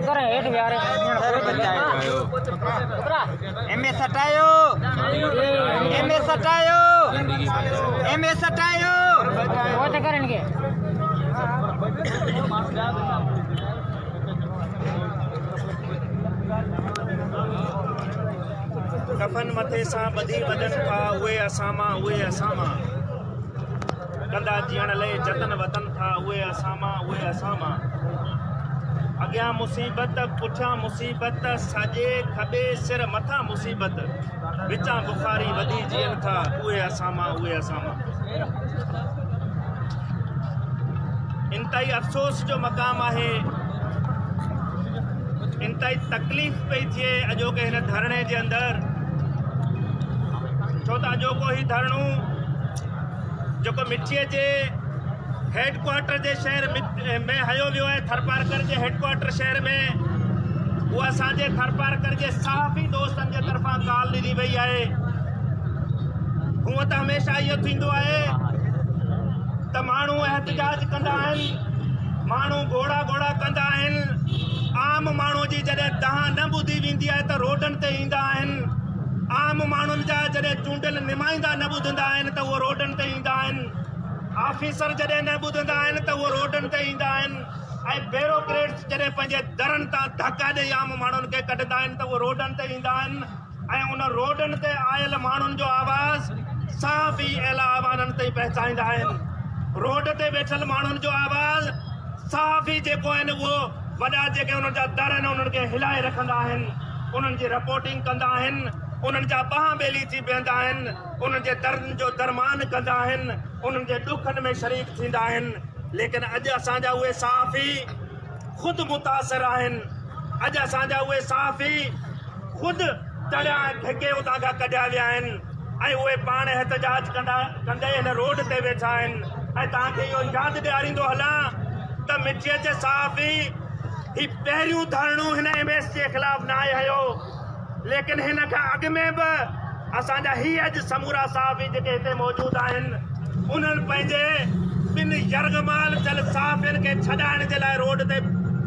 करें हेठ भी आ रहे एमे सटायो एमे सटायो एमे सटायो वो तो करेंगे कफन मथे सां ॿधी वॾनि था उहे असामा उहे असामा कंदा जीअण लाइ जतन वतन था उहे असामा उहे असामा अॻियां मुसीबत पुठियां मुसीबत साॼे खॿे सिर मथां मुसीबत विचां बुखारी वधी जीअनि था उहे असामा उहे असामा इंतई अफ़सोस जो मक़ाम आहे इंतई तकलीफ़ पई थिए अॼोके हिन धरणे जे अंदरि छो त अॼोको ही धरणो जेको मिठीअ जे हेडक्वार्टर जे शहर में हयो वियो आहे थरपारकर जे हेडक्वार्टर शहर में उहो असांजे थरपारकर जे साफ़ी दोस्तनि जे तरफ़ां कॉल ॾिनी वई आहे हूअं त हमेशह इहो थींदो आहे त माण्हू एहतजाज कंदा आहिनि माण्हू घोड़ा घोड़ा कंदा आहिनि आम माण्हू जी जॾहिं तव्हां न ॿुधी वेंदी आहे त रोडनि ते ईंदा आहिनि आम माण्हुनि जा जॾहिं चूंडियल नुमाइंदा न ॿुधंदा आहिनि त उहो रोडनि ते ईंदा आहिनि ऑफिसर जॾहिं न ॿुधंदा आहिनि त उहो रोडनि ते ईंदा आहिनि ऐं ब्यूरोक्रेट्स जॾहिं पंहिंजे दरनि तां धका ॾेई आम माण्हुनि खे कढंदा आहिनि त उहो रोडनि ते ईंदा आहिनि ऐं उन रोडनि ते आयल माण्हुनि जो आवाज़ साफ़ ई अहिड़ा आवाज़नि ताईं पहुचाईंदा आहिनि रोड ते वेठल माण्हुनि जो आवाज़ साफ़ ई जेको आहिनि उहो वॾा जेके उन्हनि जा दर आहिनि उन्हनि खे हिलाए रखंदा आहिनि उन्हनि जी रिपोर्टिंग कंदा आहिनि उन्हनि जा बाह ॿेली थी बीहंदा आहिनि उन्हनि जे दरनि जो दरमान कंदा आहिनि उन्हनि जे ॾुखनि में शरीक थींदा आहिनि लेकिन अॼु असांजा उहे साफ़ ई ख़ुदि मुतासिर आहिनि अॼु असांजा उहे साफ़ ई ख़ुदि तड़िया ढके उतां खां कढिया विया आहिनि ऐं उहे पाण एहतजाज कंदे हिन रोड ते वेठा आहिनि ऐं तव्हांखे इहो यादि ॾियारींदो हलां त मिठीअ जे साफ़ ई पहिरियों धरणो हिन MS जे ख़िलाफ़ न आयो लेकिन हिन खां अॻु में बि असांजा ही अॼु समूरा साफ़ ई जेके हिते मौजूदु आहिनि उन्हनि पंहिंजे ॿिनि यरगमाल थियल साफ़ियुनि खे छॾाइण जे लाइ रोड ते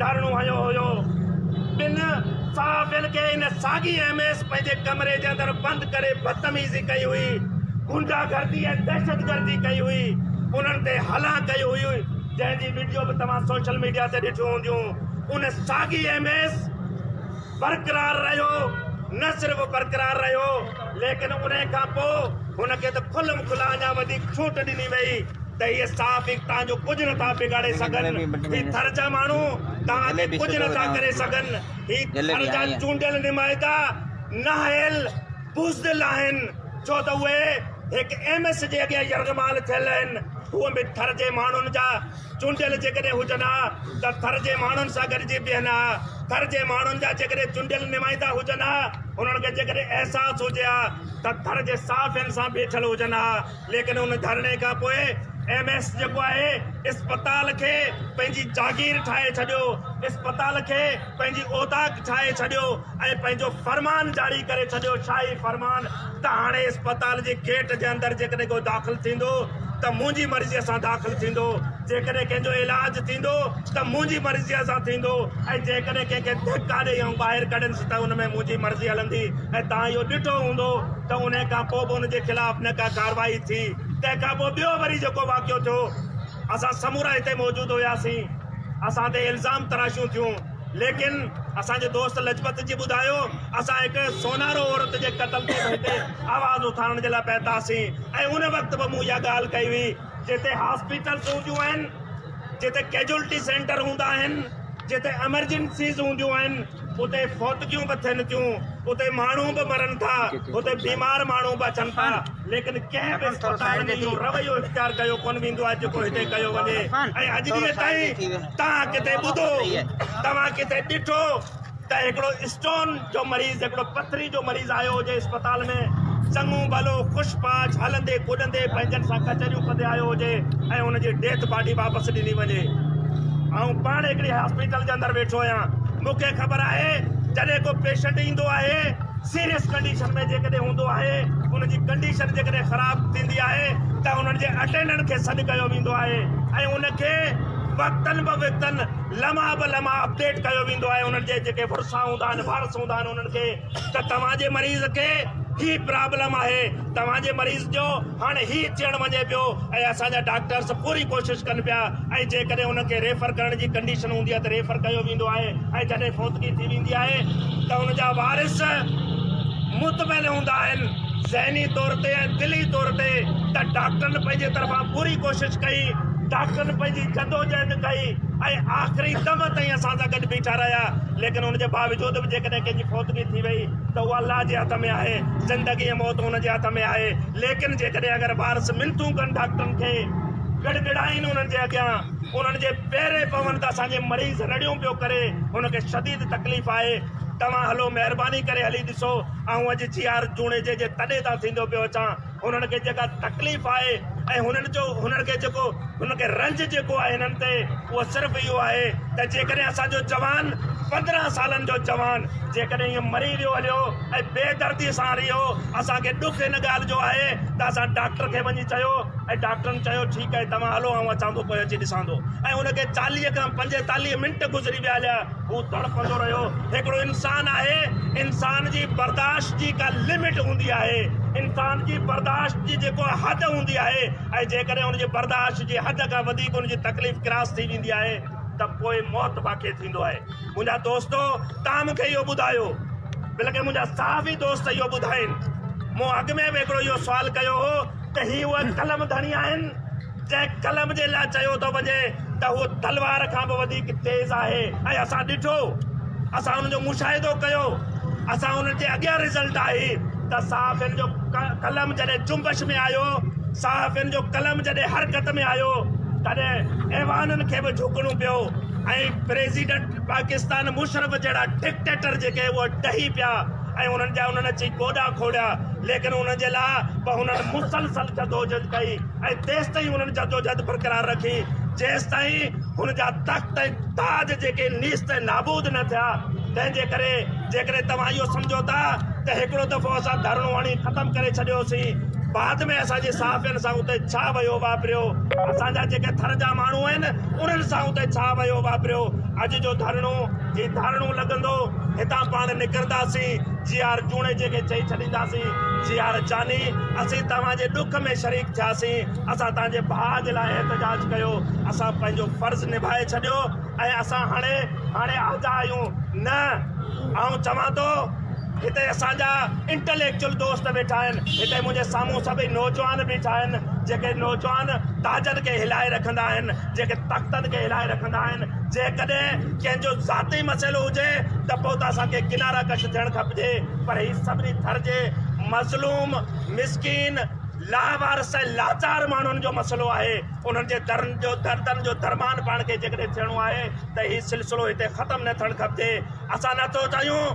धरणो हयो हुयो ॿिनि साफ़ियुनि खे इन साॻी MS पंहिंजे कमरे जे अंदरि बंदि करे बदतमीज़ी कई हुई गुंडागर्दी ऐं दहशतगर्दी कई हुई उन्हनि ते हला कई हुई जंहिंजी वीडियो बि तव्हां सोशल मीडिया ते ॾिठियूं हूंदियूं उन साॻी MS बरक़रार रहियो न सिर्फ़ बरक़रार रहियो लेकिन उन खां पोइ हुनखे त खुलम खुला अञा वधीक छूट ॾिनी वई त इहे साफ़ तव्हांजो कुझु नथा बिगाड़े सघनि ही थर जा माण्हू तव्हांखे कुझु नथा करे सघनि ही थर जा चूंडियल नुमाइंदा नाहिल बुज़दिल आहिनि छो त उहे हिकु MS जे अॻियां यरगमाल थियल आहिनि उहे बि थर जे माण्हुनि जा चूंडियल जेकॾहिं हुजनि हा त थर जे माण्हुनि सां गॾिजी बीहनि हा थर जे माण्हुनि जा जेकॾहिं चूंडियल नुमाइंदा हुजनि हा उन्हनि खे जेकॾहिं अहसासु हुजे हा त थर जे साफ़ियुनि सां बीठल हुजनि हा लेकिन उन धरणे खां पोइ MS जेको आहे इस्पताल खे पंहिंजी जागीर ठाहे छॾियो इस्पताल खे पंहिंजी औताक ठाहे छॾियो ऐं पंहिंजो फरमान जारी करे छॾियो शाही फरमान त हाणे इस्पताल जे गेट जे अंदरि जेकॾहिं को दाख़िल थींदो त मुंहिंजी मर्ज़ीअ सां दाख़िल थींदो जेकॾहिं कंहिंजो इलाज थींदो त मुंहिंजी मर्ज़ीअ सां थींदो ऐं जेकॾहिं कंहिंखे धक्का ॾेई ऐं ॿाहिरि कढनि त हुन में मुंहिंजी मर्ज़ी हलंदी ऐं तव्हां इहो ॾिठो हूंदो त उन खां पोइ बि उनजे ख़िलाफ़ न का कार्रवाई थी तंहिंखां पोइ ॿियो वरी जेको वाक़ियो थियो असां समूरा हिते मौजूदु हुयासीं असां ते इल्ज़ाम तराशियूं थियूं लेकिन असांजे दोस्त लजपत जी ॿुधायो असां हिकु सोनारो औरत जे क़तल ते हिते आवाज़ उथारण जे लाइ पहुतासीं ऐं उन वक़्तु बि मूं इहा ॻाल्हि कई हुई जिते हॉस्पिटल्स हूंदियूं आहिनि जिते कैजुअलिटी सेंटर हूंदा आहिनि जिते एमरजेंसीज़ हूंदियूं आहिनि उते फौतगियूं बि थियनि थियूं उते माण्हू बि मरनि था उते बीमार माण्हू बि अचनि था लेकिन कंहिं बि अस्पताल में इहो रवैयो इख्तियार कयो कोन वेंदो आहे जेको हिते कयो वञे ऐं अॼु ॾींहं ताईं तव्हां किथे ॿुधो तव्हां किथे ॾिठो त हिकिड़ो स्टोन जो मरीज़ हिकिड़ो पथरी जो मरीज़ आयो हुजे अस्पताल में चङो भलो ख़ुशपाश हलंदे कुॾंदे पंहिंजनि सां कचरियूं कंदे आयो हुजे ऐं हुनजी डेथ बॉडी वापसि ॾिनी वञे ऐं पाण हिकिड़ी हॉस्पिटल जे अंदरि वेठो आहियां मूंखे ख़बर आहे जॾहिं को पेशेंट ईंदो आहे सीरियस कंडीशन में जेकॾहिं हूंदो आहे उनजी कंडीशन जेकॾहिं ख़राब थींदी आहे त उन्हनि जे अटेंडेंट खे सॾु कयो वेंदो आहे ऐं उनखे वक्तन ब वक्तन लम्हा ब लम्हा अपडेट कयो वेंदो आहे उन्हनि जे जेके भरिसां हूंदा आहिनि वारस हूंदा आहिनि उन्हनि खे त तव्हांजे मरीज़ खे ही प्रॉब्लम आहे तव्हांजे मरीज़ जो हाणे ही थियण वञे पियो ऐं असांजा डॉक्टर्स पूरी कोशिशि कनि पिया ऐं जेकॾहिं उनखे रेफर करण जी कंडीशन हूंदी आहे त रेफर कयो वेंदो आहे ऐं जॾहिं फौतगी थी वेंदी आहे त उनजा वारिस मुतमिल हूंदा आहिनि ज़हनी तौर ते ऐं दिली तौर ते त डॉक्टरनि पंहिंजे तरफ़ां पूरी कोशिशि कई डॉक्टरनि पंहिंजी जदोजहद कई ऐं आख़िरी दम ताईं असां सां गॾु बीठा रहिया लेकिन उनजे बावजूद बि जेकॾहिं कंहिंजी फौतगी थी वई त उहा अल्लाह जे हथ में आहे ज़िंदगी ऐं मौत हुन जे हथ में आहे लेकिन जेकॾहिं अगरि वारस मिनतूं कनि डॉक्टरनि खे गड़गड़ाइनि उन्हनि जे अॻियां उन्हनि जे पेरे पवनि त असांजे मरीज़ रड़ियूं पियो करे हुनखे शदीद तकलीफ़ आहे तव्हां हलो महिरबानी करे हली ॾिसो ऐं अॼु GR जूणे जे तॾहिं तां थींदो पियो अचां हुननि खे जेका तकलीफ़ आहे ऐं हुननि खे जेको हुनखे रंज जेको आहे हिननि ते उहो सिर्फ़ु इहो आहे त जेकॾहिं असांजो जवान 15 सालनि जो जवान जेकॾहिं ईअं मरी वियो हलियो ऐं बेदर्दी सां रहियो असांखे ॾुख हिन ॻाल्हि जो आहे त असां डॉक्टर खे वञी चयो ऐं डॉक्टरनि चयो ठीकु आहे तव्हां हलो ऐं अचां थो पोइ अची ॾिसां थो ऐं हुनखे 40 खां 45 मिंट गुज़री विया हलिया हू तड़पंदो रहियो हिकिड़ो इंसान आहे इंसान जी बर्दाश्त जी का लिमिट हूंदी आहे इंसान जी बर्दाश्त जी जेको हद हूंदी आहे ऐं जेकॾहिं हुनजी बर्दाश्त जी हद खां वधीक हुनजी तकलीफ़ क्रॉस थी वेंदी आहे त पोइ मौत वाक़ई थींदो आहे मुंहिंजा दोस्तो तव्हां मूंखे इहो ॿुधायो बल्कि मुंहिंजा साफ़ी दोस्त इहो ॿुधाइनि मूं अॻु में बि हिकिड़ो इहो सुवालु कयो हो त ही उहा कलम धणी आहिनि जंहिं कलम जे लाइ चयो थो वञे त उहो तलवार खां बि वधीक तेज़ आहे ऐं असां ॾिठो असां हुनजो मुशाहिदो कयो असां हुननि जे अॻियां रिज़ल्ट आहे त साफ़ हिन जो कलम जॾहिं जुंबश में आयो साफ़ हिन जो कलम जॾहिं हरकत में आयो तॾहिं ऐवाननि खे बि झुकणो पियो ऐं प्रेसिडेंट पाकिस्तान मुशरफ जहिड़ा डिक्टेटर जेके उहे ॾही पिया ऐं उन्हनि अची गोॾा खोड़िया लेकिन उन जे लाइ हुननि मुसलसल जदोजहद कई ऐं तेसि ताईं हुननि जदोजहद बरक़रार रखी जेसि ताईं हुनजा तख़्त ताज जेके नीस्त नाबूद न थिया तंहिंजे करे जेकॾहिं तव्हां इहो सम्झो था त हिकिड़ो दफ़ो असां धरणो हणी ख़तमु करे छॾियोसीं बाद में असांजे साफ़ियुनि सां उते छा वियो वापरियो असांजा जेके थर जा माण्हू आहिनि उन्हनि सां उते छा वियो वापरियो अॼु जो धरणो लॻंदो हितां पाण निकिरंदासीं GR जूणे जेके चई छॾींदासीं GR जानी असीं तव्हांजे ॾुख में शरीक थियासीं असां तव्हांजे भाउ जे लाइ एहतजाज कयो असां पंहिंजो फ़र्ज़ु निभाए छॾियो ऐं असां हाणे आज़ा आहियूं न आउं चवां थो हिते असांजा इंटेलेक्चुअल दोस्त वेठा आहिनि हिते मुंहिंजे साम्हूं सभई नौजवान बीठा आहिनि जेके नौजवान ताजनि खे हिलाए रखंदा आहिनि जेके तख़्तनि खे हिलाए रखंदा आहिनि जेकॾहिं कंहिंजो ज़ाती मसइलो हुजे त पोइ त असांखे किनारा कश थियणु खपिजे पर ही सभिनी थर जे मज़लूम मिसकीन लावारस लाचार माण्हुनि जो मसइलो आहे उन्हनि जे दर्दनि जो दरमान पाण खे जेकॾहिं थियणो आहे त ही सिलसिलो हिते ख़तमु न थियणु खपिजे असां नथो चाहियूं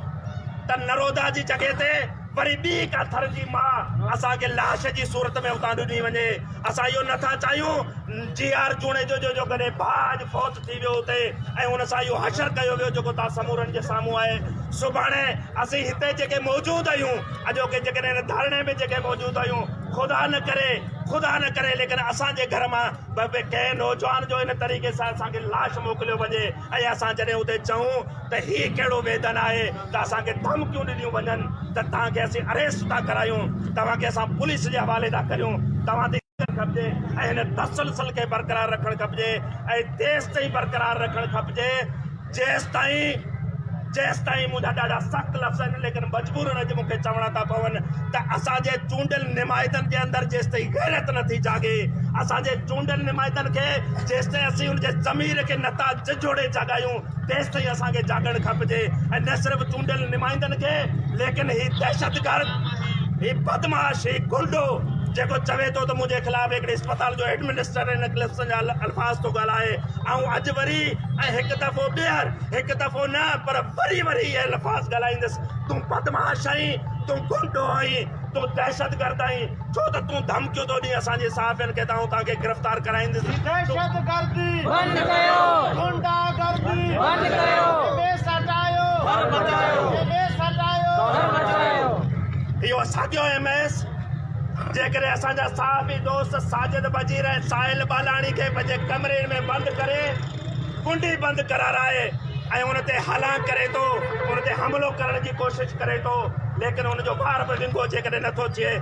त नरोदा जी जॻह ते वरी ॿी का थर जी मां असांखे लाश जी सूरत में उतां ॾिनी वञे असां इहो नथा चाहियूं GR जूणे जो कॾहिं भाउ फौत थी वियो हुते ऐं हुन सां इहो हशर कयो वियो जेको तव्हां समूरनि जे साम्हूं आहे सुभाणे असीं हिते जेके मौजूदु आहियूं अॼोके जेकॾहिं हिन धरणे में जेके मौजूदु आहियूं ख़ुदा न करे लेकिन असांजे घर मां कंहिं नौजवान जो इन तरीक़े सां असांखे लाश मोकिलियो वञे ऐं असां जॾहिं उते चऊं त ही कहिड़ो वेदन आहे त असांखे धमकियूं ॾिनियूं वञनि त तव्हांखे असीं अरेस्ट था करायूं तव्हांखे असां पुलिस जे हवाले था करियूं तव्हां ते खपिजे ऐं हिन तसलसल खे बरक़रार रखणु खपिजे ऐं तेसि ताईं बरक़रार रखणु खपिजे जेसि ताईं मुंहिंजा ॾाढा सख़्तु लफ़्ज़ आहिनि लेकिन मजबूरन अॼु मूंखे चवणा था पवनि त असांजे चूंडियल निमाइतनि जे अंदरि जेसि ताईं गैरत नथी जागे असांजे चूंडियल निमाइतनि खे जेसि ताईं असीं हुनजे ज़मीर खे नथा झिझोड़े जाॻायूं तेसि ताईं असांखे जाॻणु खपिजे ऐं न सिर्फ़ु चूंडियल निमाइतनि खे लेकिन ही दहशतगर्द ही बदमाश ही गुंडो जेको चवे थो त मुंहिंजे ख़िलाफ़ु हिकिड़े अस्पताल जो एडमिनिस्टर हिन क़िस्म जा अल्फाज़ थो ॻाल्हाए ऐं अॼु वरी ऐं हिकु दफ़ो ॿीहर हिकु दफ़ो न पर वरी इहे अल्फाज़ ॻाल्हाईंदुसि तूं बदमाश आहीं तूं गुंडो आहीं तूं दहशतगर्द आहीं छो त तूं धमकियूं थो ॾीं असांजे साफ़ियुनि खे तव्हांखे गिरफ़्तार कराईंदुसि दहशतगर्दी बंदि कयो गुंडागर्दी बंदि कयो बेस हटायो घर बचायो बेस हटायो घर बचायो इहो असांजो MS जेकर असांजा साहबी दोस्त साजिद वजीर ऐं साहिल बालाणी खे पंहिंजे कमरे में बंदि करे कुंडी बंदि कराराए ऐं उन ते हला करे थो, उन ते हमिलो करण जी कोशिशि करे थो, लेकिन उनजो ॿार बि विंगो जेकॾहिं नथो थिए।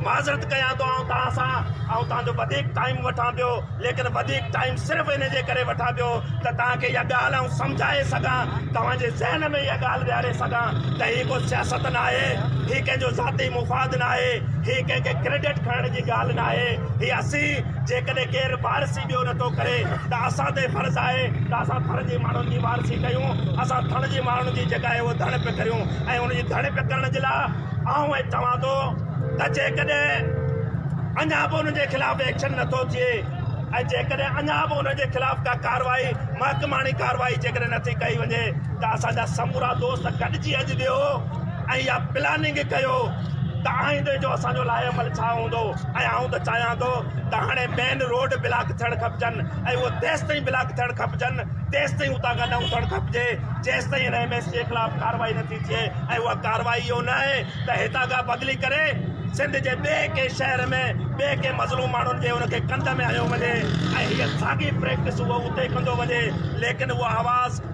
माज़रत कयां थो आउं तव्हां सां, ऐं तव्हांजो वधीक टाइम वठां पियो, लेकिन वधीक टाइम सिर्फ़ु इन जे करे वठां पियो त तव्हांखे इहा ॻाल्हि आउं सम्झाए सघां, तव्हांजे ज़हन में इहा ॻाल्हि विहारे सघां त हीअ को सियासत न आहे, हीअ कंहिंजो ज़ाती मुफ़ाद न आहे, हीअ कंहिंखे क्रेडिट खणण जी ॻाल्हि न आहे। हीअ असीं जेकॾहिं केरु वारसी ॿियो नथो करे त असां ते फर्ज़ु आहे त असां थण जे माण्हुनि जी वारसी कयूं, असां थण जे माण्हुनि जी जॻह उहो धण पिया करियूं, ऐं उनजी धण पिया करण जे लाइ आउं चवां थो त जेकॾहिं अञा बि उनजे ख़िलाफ़ एक्शन नथो थिए ऐं जेकॾहिं अञा बि उनजे ख़िलाफ़ का कार्रवाई महकमानी कार्रवाई जेकॾहिं नथी कई वञे त असांजा समूरा दोस्त गॾिजी अॼु वियो ऐं इहा प्लानिंग कयो त आईंदे जो असांजो लाहेअमल छा हूंदो। ऐं आउं त चाहियां थो त हाणे मेन रोड ब्लॉक थियणु खपजनि ऐं उहो तेसि ताईं ब्लॉक थियणु खपजनि, तेसि ताईं उतां खां न उथणु खपिजे जेसि ताईं हिन एमएस जे ख़िलाफ़ कार्रवाई नथी थिए। ऐं उहा कार्रवाई इहो न आहे त हितां खां बदिली करे सिंध जे ॿिए के शहर में ॿिए के मज़लूम माण्हुनि जे हुनखे कंध में हयो वञे ऐं हीअ साॻी प्रैक्टिस उहो उते कंदो वञे, लेकिन उहो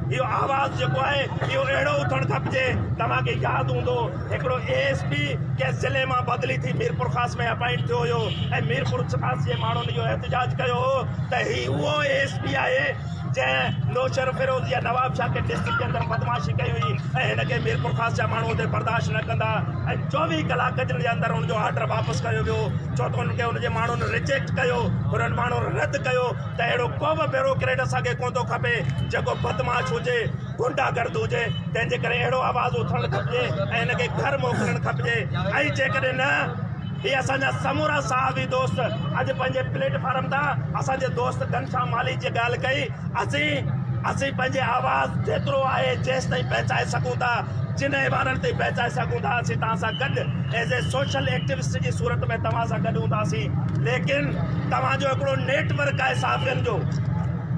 इहो आवाज़ जेको आहे इहो अहिड़ो उथणु खपिजे। तव्हांखे यादि हूंदो हिकिड़ो ASP कंहिं ज़िले मां बदिली थी मीरपुर ख़ास में अपॉइंट थियो हुयो ऐं मीरपुर ख़ास जे माण्हुनि इहो एहतिजाज कयो हो त हीउ उहो ASP आहे जंहिं नौशर फिरोज़ या नवाब शाह के डिस्ट्रिक्ट के अंदरि बदमाशी कई हुई ऐं हिनखे मीरपुर ख़ास जा माण्हू हुते बर्दाश्त न कंदा ऐं 24 कलाकनि जे अंदरि हुनजो ऑर्डर वापसि कयो वियो छो त हुनखे हुनजे माण्हुनि रिजेक्ट कयो, हुननि माण्हुनि रद्द कयो त अहिड़ो को बि ब्यूरोक्रेट असांखे कोन थो खपे जेको बदमाश हुजे, गुंडागर्द हुजे, तंहिंजे करे अहिड़ो आवाज़ उथणु खपिजे ऐं हिनखे घर मोकिलणु खपिजे। ऐं जेकॾहिं न ये असांजा समूरा साहबी दोस्त अॼु पंहिंजे प्लेटफॉर्म तां असांजे दोस्त घनश्याम माली जी ॻाल्हि कई, असीं पंहिंजे आवाज़ जेतिरो आहे जेसि ताईं पहुचाए सघूं था, जिन इबारनि ताईं पहुचाए सघूं था, असीं तव्हां सां गॾु एज़ ए सोशल एक्टिविस्ट जी सूरत में तव्हां सां गॾु हूंदासीं। लेकिन तव्हांजो हिकिड़ो नेटवर्क आहे साफ़ियुनि जो,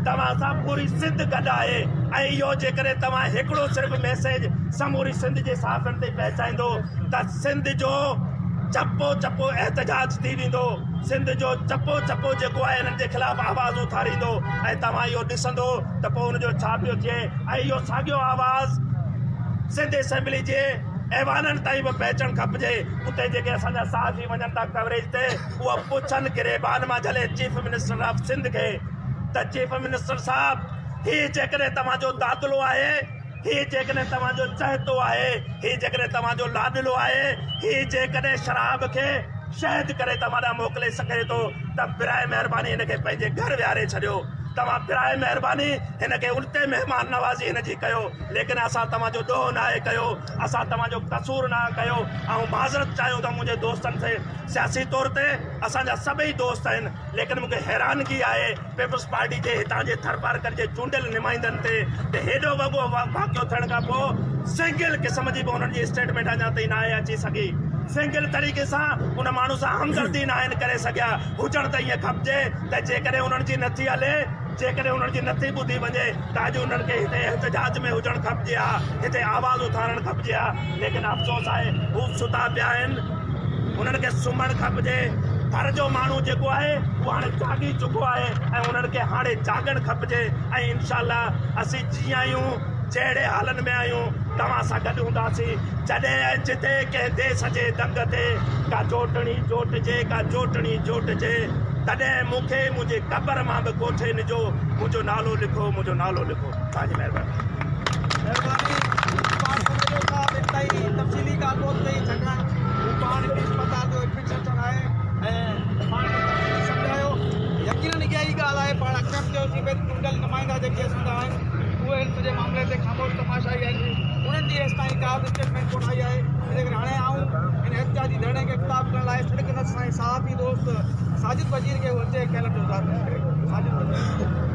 तव्हां सां पूरी सिंध गॾु आहे ऐं इहो जेकॾहिं तव्हां हिकिड़ो सिर्फ़ु मैसेज समूरी सिंध जे साफ़ियुनि ताईं पहुचाईंदो त सिंध जो चपो चपो एहतजाज थी वेंदो, सिंध जो चपो चपो जेको आहे हिननि जे ख़िलाफ़ आवाज़ उथारींदो ऐं तव्हां इहो ॾिसंदो त पोइ हुनजो छा पियो थिए। ऐं इहो साॻियो आवाज़ सिंध असेंबली जे ऐवाननि ताईं बि पहुचणु खपिजे। उते जेके असांजा साथी वञनि था कवरेज ते उहा पुछनि गिरेबान मां झले चीफ मिनिस्टर ऑफ सिंध खे त चीफ मिनिस्टर साहिबु हीअ जेकॾहिं तव्हांजो दाख़िलो आहे, हीअ जेकॾहिं तव्हांजो चहितो आहे, हीअ जेकॾहिं तव्हांजो लाॾलो आहे, हीअ जेकॾहिं शराब खे शहद करे तव्हां ॾांहुं मोकिले सघे थो त बिराए महिरबानी हिनखे पंहिंजे घर विहारे छॾियो। तव्हां बिराए महिरबानी हिनखे उल्टे महिमान नवाज़ी हिनजी कयो, लेकिन असां तव्हांजो ॾोह नाहे कयो, असां तव्हांजो कसूर न कयो। ऐं माज़रत चाहियूं था मुंहिंजे दोस्तनि खे, सियासी तौर ते असांजा सभई दोस्त आहिनि, लेकिन मूंखे हैरानगी आहे पीपल्स पार्टी जे हितां जे थरपारकर जे चूंडियल नुमाइंदनि ते त हेॾो वॻो वाक़ियो थियण खां पोइ सिंगल क़िस्म जी बि हुननि जी स्टेटमेंट अञा ताईं न आहे अची सघी, सिंगल तरीक़े सां उन माण्हू सां हमदर्दी न आहिनि करे सघिया। हुजण त ईअं खपिजे त जेकॾहिं उन्हनि जी नथी हले, जेकॾहिं उन्हनि जी नथी ॿुधी वञे त अॼु उन्हनि खे हिते एहतजाज में हुजणु खपिजे हा, हिते आवाज़ उथारणु खपिजे हा, लेकिन अफ़सोस आहे हू सुता पिया आहिनि, उन्हनि खे सुम्हणु खपिजे। घर जो माण्हू जेको आहे उहो हाणे जागी चुको आहे ऐं उन्हनि खे हाणे जागणु खपिजे। ऐं इनशाअल्लाह असीं जीअं आहियूं जहिड़े हालनि में आहियूं तव्हां सां गॾु हूंदासीं। जॾहिं जिते कंहिं देश जे दंग ते का जोटणी जोटिजे, का जोटणी जोटिजे, तॾहिं मूंखे मुंहिंजे क़बर मां बि कोठे निजो, मुंहिंजो नालो लिखो, मुंहिंजो नालो लिखो। तव्हांजी महिरबानी। तफ़सीली ॻाल्हि कोन कई छॾण, हू पाण अस्पताल जो एडमिशन आहे ऐं पाण सम्झायो। यकीनन इहा ई ॻाल्हि आहे, पाण एक्सेप्ट कयोसीं भई चूंडियल नुमाइंदा जेके असांजा आहिनि उहे हिन जे मामले ते ख़ामोश तमाशाई आहिनि, उन्हनि जी हेसि ताईं का बि स्टेटमेंट कोन आई आहे। इन करे हाणे आऊं इन एहतजाजी धरणे खे ख़िताब करण लाइ सड़क साईं साहबी दोस्त साजिद वज़ीर खे अचे कयल साजिद वज़ीर।